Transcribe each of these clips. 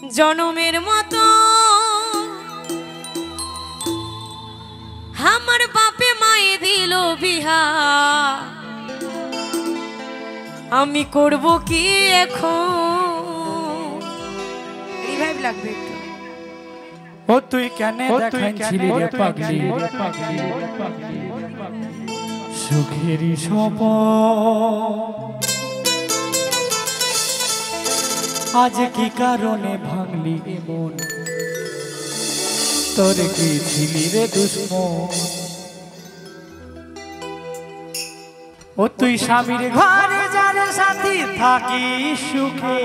জনমের মতো আমার বাপে মায়ে দিল বিহা, আমি করব কি এখন? রিভাইভ লাগবে একটু। ও তুই কেন দেখাইছিলি রে পাগলি, সুখেরই স্বপন আজ কি কারণে ভাঙলি মন? তোর কি ছিলি রে দুশ্মন? ও তুই স্বামীর ঘরে যার সাথী থাকি সুখে,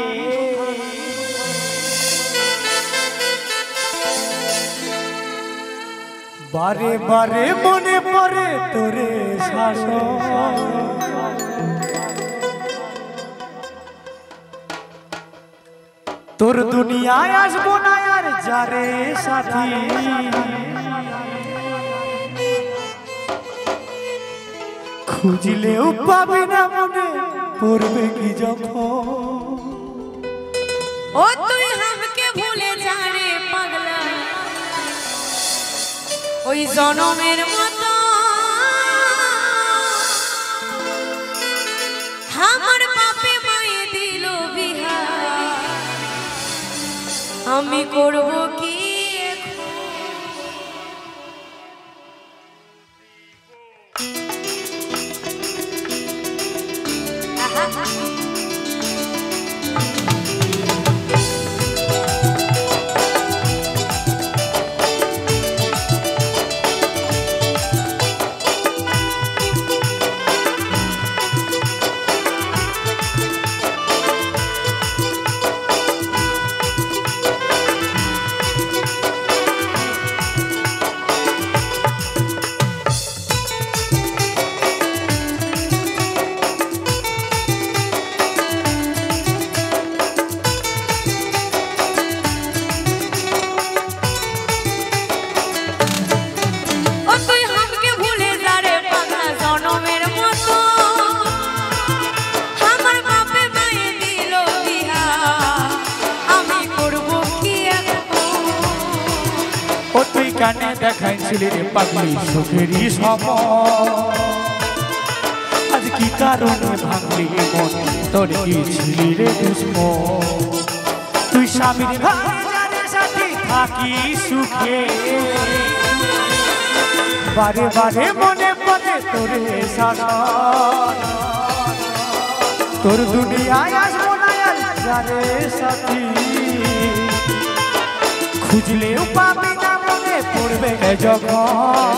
বারে বারে মনে পড়ে তোরে শাসন। তোর দুনিয়ায় আসবো না আর যারে সাথী, খুঁজলেও পাবি না মনে পড়বে কি যখন। ও তুই আমাকে ভুলে যা রে পাগলা, ওই জনমের মতো আমার বাপে মায়ে দিল বিহা, আমি করব কি কানে দেখাইছিলি রে পাগলি সুখেরই স্বপন আজ কি কারণে ভাঙলি মন? তোর কি ছিলি রে দুশ্মন? তুই স্বামীর ঘরে যার সাথে থাকি সুখে, বারে বারে মনে পড়ে তোরে শাসন। তোর দুনিয়ায় আসবো না আর যারে সাথী, খুঁজলেও পাবি না মনে পড়বে যখন।